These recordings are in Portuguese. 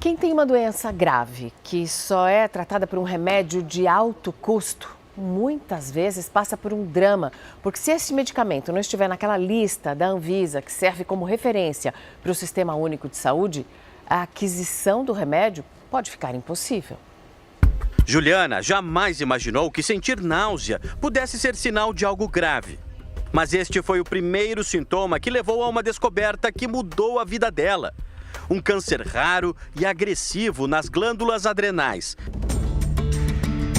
Quem tem uma doença grave, que só é tratada por um remédio de alto custo, muitas vezes passa por um drama, porque se esse medicamento não estiver naquela lista da Anvisa, que serve como referência para o Sistema Único de Saúde, a aquisição do remédio pode ficar impossível. Juliana jamais imaginou que sentir náusea pudesse ser sinal de algo grave. Mas este foi o primeiro sintoma que levou a uma descoberta que mudou a vida dela. Um câncer raro e agressivo nas glândulas adrenais,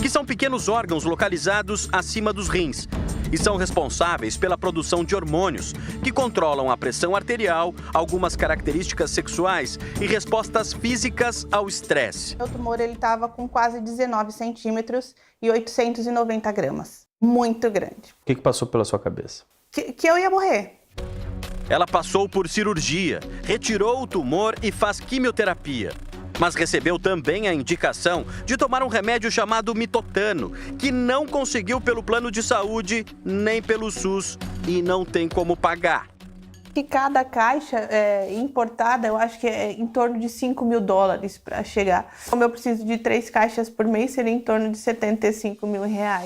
que são pequenos órgãos localizados acima dos rins e são responsáveis pela produção de hormônios que controlam a pressão arterial, algumas características sexuais e respostas físicas ao estresse. O tumor estava com quase 19 centímetros e 890 gramas. Muito grande. O que passou pela sua cabeça? Que eu ia morrer. Ela passou por cirurgia, retirou o tumor e faz quimioterapia. Mas recebeu também a indicação de tomar um remédio chamado mitotano, que não conseguiu pelo plano de saúde, nem pelo SUS e não tem como pagar. Que cada caixa importada, eu acho que é em torno de $5 mil para chegar. Como eu preciso de 3 caixas por mês, seria em torno de R$75 mil.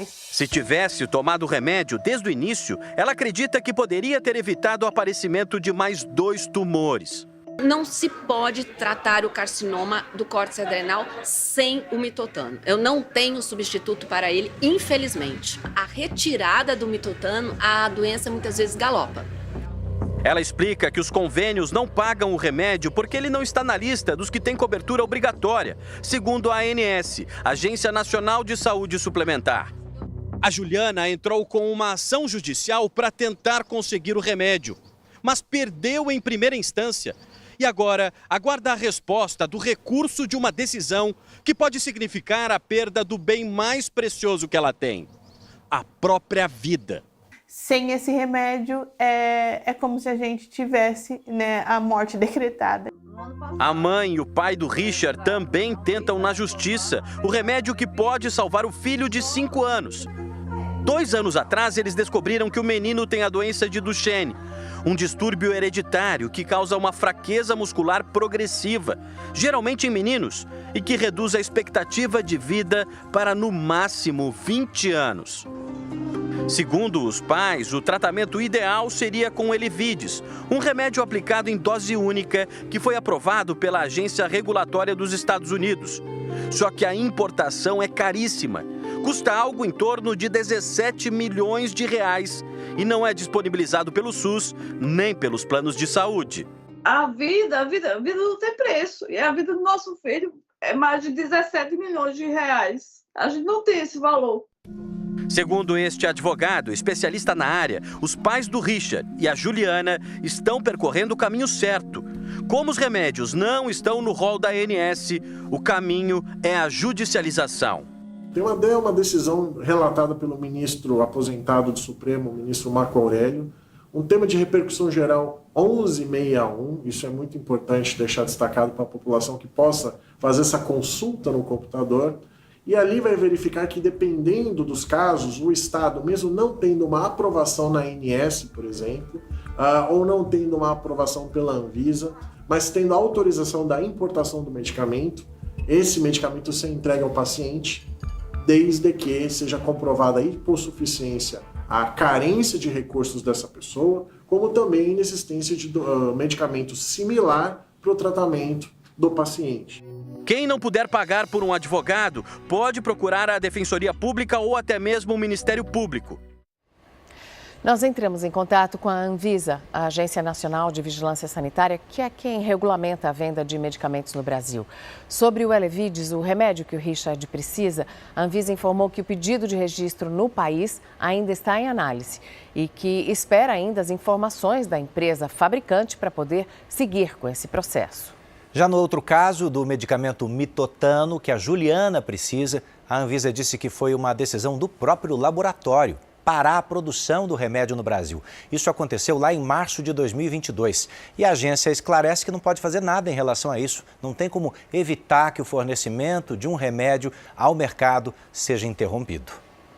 Se tivesse tomado o remédio desde o início, ela acredita que poderia ter evitado o aparecimento de mais 2 tumores. Não se pode tratar o carcinoma do córtex adrenal sem o mitotano. Eu não tenho substituto para ele, infelizmente. A retirada do mitotano, a doença muitas vezes galopa. Ela explica que os convênios não pagam o remédio porque ele não está na lista dos que têm cobertura obrigatória, segundo a ANS, Agência Nacional de Saúde Suplementar. A Juliana entrou com uma ação judicial para tentar conseguir o remédio, mas perdeu em primeira instância. E agora aguarda a resposta do recurso de uma decisão que pode significar a perda do bem mais precioso que ela tem, a própria vida. Sem esse remédio, é como se a gente tivesse, a morte decretada. A mãe e o pai do Richard também tentam na justiça o remédio que pode salvar o filho de 5 anos. 2 anos atrás, eles descobriram que o menino tem a doença de Duchenne, um distúrbio hereditário que causa uma fraqueza muscular progressiva, geralmente em meninos, e que reduz a expectativa de vida para no máximo 20 anos. Segundo os pais, o tratamento ideal seria com Elevidys, um remédio aplicado em dose única que foi aprovado pela Agência Regulatória dos Estados Unidos. Só que a importação é caríssima, custa algo em torno de R$17 milhões e não é disponibilizado pelo SUS nem pelos planos de saúde. A vida não tem preço e a vida do nosso filho é mais de R$17 milhões. A gente não tem esse valor. Segundo este advogado, especialista na área, os pais do Richard e a Juliana estão percorrendo o caminho certo. Como os remédios não estão no rol da ANS, o caminho é a judicialização. Tem uma decisão relatada pelo ministro aposentado do Supremo, o ministro Marco Aurélio, um tema de repercussão geral 1161, isso é muito importante deixar destacado para a população que possa fazer essa consulta no computador. E ali vai verificar que, dependendo dos casos, o Estado, mesmo não tendo uma aprovação na ANS, por exemplo, ou não tendo uma aprovação pela Anvisa, mas tendo a autorização da importação do medicamento, esse medicamento se entrega ao paciente, desde que seja comprovada a hipossuficiência, a carência de recursos dessa pessoa, como também a inexistência de medicamento similar para o tratamento do paciente. Quem não puder pagar por um advogado pode procurar a Defensoria Pública ou até mesmo o Ministério Público. Nós entramos em contato com a Anvisa, a Agência Nacional de Vigilância Sanitária, que é quem regulamenta a venda de medicamentos no Brasil. Sobre o Elevidys, o remédio que o Richard precisa, a Anvisa informou que o pedido de registro no país ainda está em análise e que espera ainda as informações da empresa fabricante para poder seguir com esse processo. Já no outro caso do medicamento mitotano que a Juliana precisa, a Anvisa disse que foi uma decisão do próprio laboratório parar a produção do remédio no Brasil. Isso aconteceu lá em março de 2022 e a agência esclarece que não pode fazer nada em relação a isso. Não tem como evitar que o fornecimento de um remédio ao mercado seja interrompido.